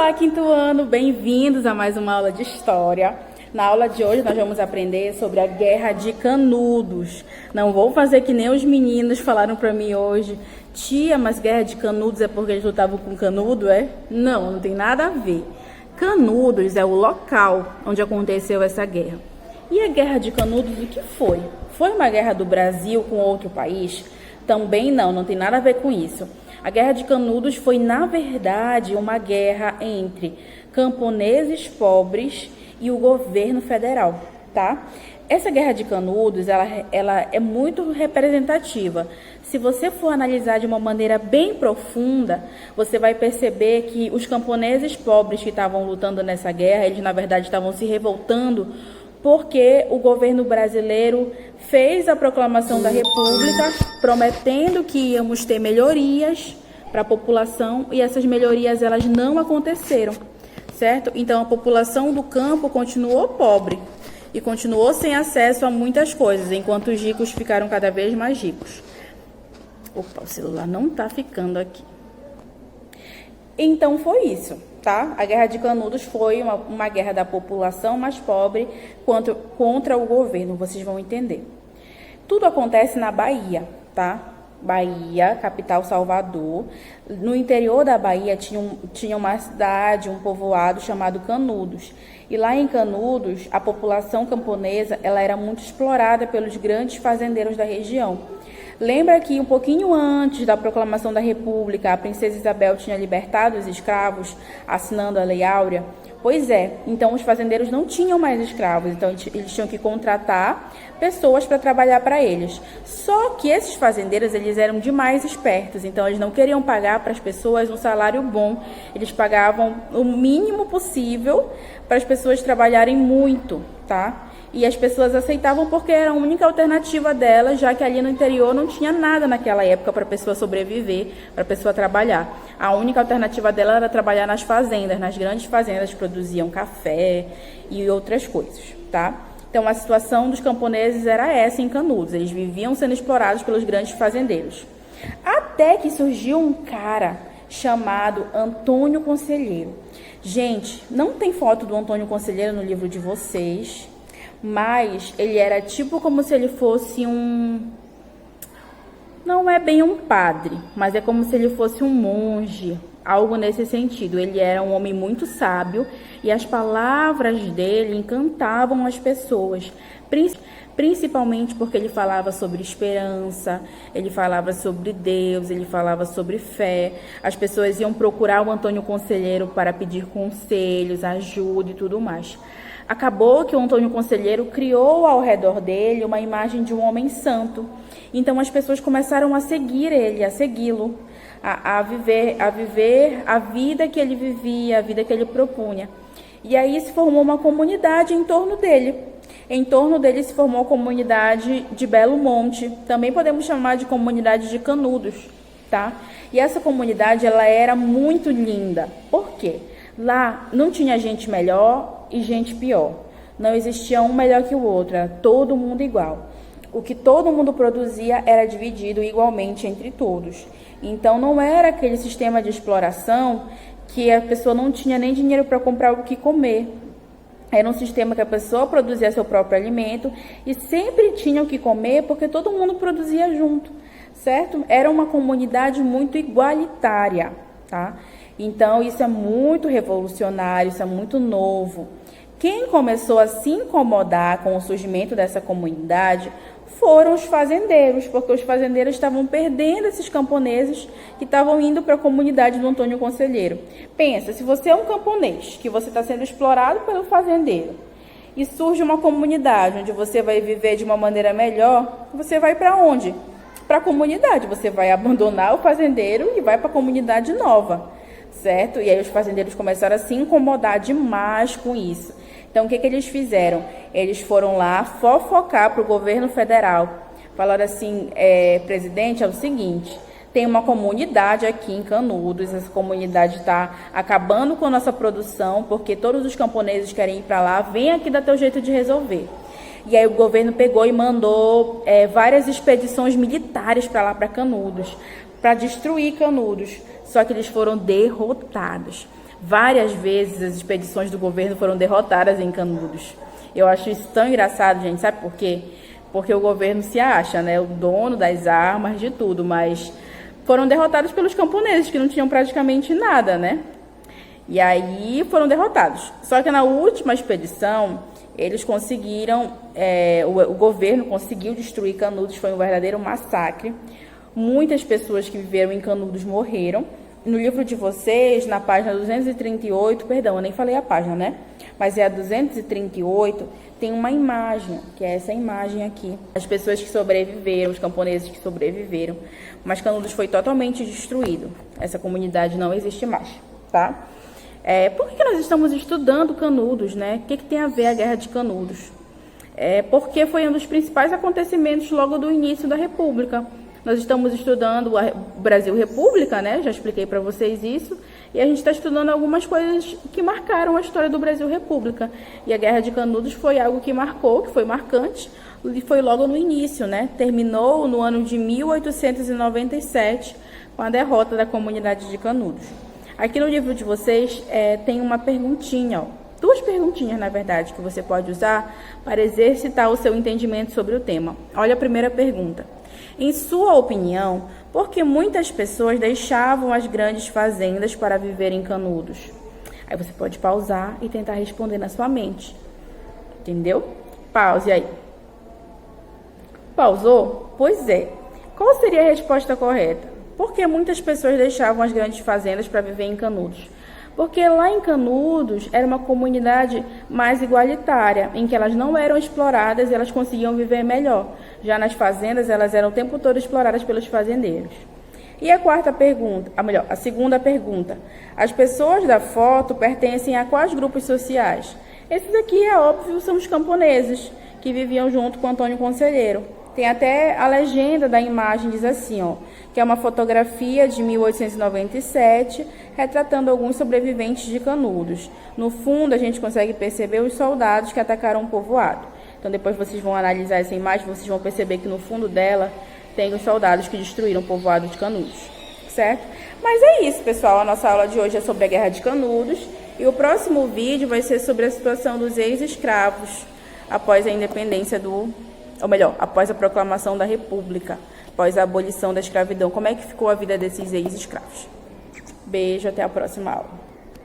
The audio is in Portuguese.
Olá, quinto ano, bem-vindos a mais uma aula de História. Na aula de hoje nós vamos aprender sobre a Guerra de Canudos. Não vou fazer que nem os meninos falaram para mim hoje. Tia, mas Guerra de Canudos é porque eles lutavam com canudo, é? Não, não tem nada a ver. Canudos é o local onde aconteceu essa guerra. E a Guerra de Canudos, o que foi? Foi uma guerra do Brasil com outro país? Também não tem nada a ver com isso. A Guerra de Canudos foi, na verdade, uma guerra entre camponeses pobres e o governo federal, tá? Essa Guerra de Canudos, ela é muito representativa. Se você for analisar de uma maneira bem profunda, você vai perceber que os camponeses pobres que estavam lutando nessa guerra, eles, na verdade, estavam se revoltando porque o governo brasileiro fez a proclamação da República, prometendo que íamos ter melhorias para a população, e essas melhorias elas não aconteceram, certo? Então a população do campo continuou pobre e continuou sem acesso a muitas coisas, enquanto os ricos ficaram cada vez mais ricos. Opa, o celular não está ficando aqui. Então foi isso, tá? A Guerra de Canudos foi uma guerra da população mais pobre contra o governo, vocês vão entender. Tudo acontece na Bahia, tá? Bahia, capital Salvador. No interior da Bahia tinha uma cidade, um povoado chamado Canudos. E lá em Canudos, a população camponesa ela era muito explorada pelos grandes fazendeiros da região. Lembra que um pouquinho antes da proclamação da República, a princesa Isabel tinha libertado os escravos, assinando a Lei Áurea? Pois é, então os fazendeiros não tinham mais escravos, então eles tinham que contratar pessoas para trabalhar para eles. Só que esses fazendeiros, eles eram demais espertos, então eles não queriam pagar para as pessoas um salário bom, eles pagavam o mínimo possível para as pessoas trabalharem muito, tá? E as pessoas aceitavam porque era a única alternativa delas, já que ali no interior não tinha nada naquela época para a pessoa sobreviver, para a pessoa trabalhar. A única alternativa dela era trabalhar nas fazendas, nas grandes fazendas que produziam café e outras coisas, tá? Então a situação dos camponeses era essa em Canudos, eles viviam sendo explorados pelos grandes fazendeiros. Até que surgiu um cara chamado Antônio Conselheiro. Gente, não tem foto do Antônio Conselheiro no livro de vocês, mas ele era tipo como se ele fosse não é bem um padre, mas é como se ele fosse um monge, algo nesse sentido. Ele era um homem muito sábio e as palavras dele encantavam as pessoas, principalmente porque ele falava sobre esperança, ele falava sobre Deus, ele falava sobre fé. As pessoas iam procurar o Antônio Conselheiro para pedir conselhos, ajuda e tudo mais. Acabou que o Antônio Conselheiro criou ao redor dele uma imagem de um homem santo. Então as pessoas começaram a seguir ele, a segui-lo, a viver a vida que ele vivia, a vida que ele propunha. E aí se formou uma comunidade em torno dele. Em torno dele se formou a comunidade de Belo Monte, também podemos chamar de comunidade de Canudos, tá? E essa comunidade ela era muito linda. Por quê? Lá não tinha gente melhor e gente pior. Não existia um melhor que o outro, era todo mundo igual. O que todo mundo produzia era dividido igualmente entre todos. Então não era aquele sistema de exploração que a pessoa não tinha nem dinheiro para comprar o que comer. Era um sistema que a pessoa produzia seu próprio alimento e sempre tinha o que comer porque todo mundo produzia junto, certo? Era uma comunidade muito igualitária, tá? Então, isso é muito revolucionário, isso é muito novo. Quem começou a se incomodar com o surgimento dessa comunidade foram os fazendeiros, porque os fazendeiros estavam perdendo esses camponeses que estavam indo para a comunidade do Antônio Conselheiro. Pensa, se você é um camponês, que você está sendo explorado pelo fazendeiro, e surge uma comunidade onde você vai viver de uma maneira melhor, você vai para onde? Para a comunidade, você vai abandonar o fazendeiro e vai para a comunidade nova. Certo? E aí os fazendeiros começaram a se incomodar demais com isso. Então, o que eles fizeram? Eles foram lá fofocar para o governo federal. Falaram assim, presidente, é o seguinte, tem uma comunidade aqui em Canudos, essa comunidade está acabando com a nossa produção, porque todos os camponeses querem ir para lá, vem aqui dar teu jeito de resolver. E aí o governo pegou e mandou várias expedições militares para lá, para Canudos, para destruir Canudos. Só que eles foram derrotados. Várias vezes as expedições do governo foram derrotadas em Canudos. Eu acho isso tão engraçado, gente, sabe por quê? Porque o governo se acha, né, o dono das armas, de tudo, mas foram derrotados pelos camponeses, que não tinham praticamente nada, né? E aí foram derrotados. Só que na última expedição, eles conseguiram, o governo conseguiu destruir Canudos, foi um verdadeiro massacre. Muitas pessoas que viveram em Canudos morreram. No livro de vocês, na página 238, perdão, eu nem falei a página, né? Mas é a 238, tem uma imagem, que é essa imagem aqui. As pessoas que sobreviveram, os camponeses que sobreviveram. Mas Canudos foi totalmente destruído. Essa comunidade não existe mais, tá? Por que nós estamos estudando Canudos, né? O que tem a ver a Guerra de Canudos? Porque foi um dos principais acontecimentos logo do início da República. Nós estamos estudando o Brasil República, né? Já expliquei para vocês isso. E a gente está estudando algumas coisas que marcaram a história do Brasil República. E a Guerra de Canudos foi algo que marcou, que foi marcante, e foi logo no início, né? Terminou no ano de 1897, com a derrota da comunidade de Canudos. Aqui no livro de vocês tem uma perguntinha, ó. Duas perguntinhas, na verdade, que você pode usar para exercitar o seu entendimento sobre o tema. Olha a primeira pergunta. Em sua opinião, por que muitas pessoas deixavam as grandes fazendas para viver em Canudos? Aí você pode pausar e tentar responder na sua mente. Entendeu? Pause aí. Pausou? Pois é. Qual seria a resposta correta? Por que muitas pessoas deixavam as grandes fazendas para viver em Canudos? Porque lá em Canudos era uma comunidade mais igualitária, em que elas não eram exploradas e elas conseguiam viver melhor. Já nas fazendas, elas eram o tempo todo exploradas pelos fazendeiros. E a quarta pergunta, a segunda pergunta. As pessoas da foto pertencem a quais grupos sociais? Esses aqui, é óbvio, são os camponeses, que viviam junto com Antônio Conselheiro. Tem até a legenda da imagem, diz assim, ó, que é uma fotografia de 1897, retratando alguns sobreviventes de Canudos. No fundo, a gente consegue perceber os soldados que atacaram o povoado. Então, depois vocês vão analisar essa imagem, vocês vão perceber que no fundo dela tem os soldados que destruíram o povoado de Canudos, certo? Mas é isso, pessoal. A nossa aula de hoje é sobre a Guerra de Canudos. E o próximo vídeo vai ser sobre a situação dos ex-escravos após a independência após a proclamação da República, após a abolição da escravidão. Como é que ficou a vida desses ex-escravos? Beijo, até a próxima aula.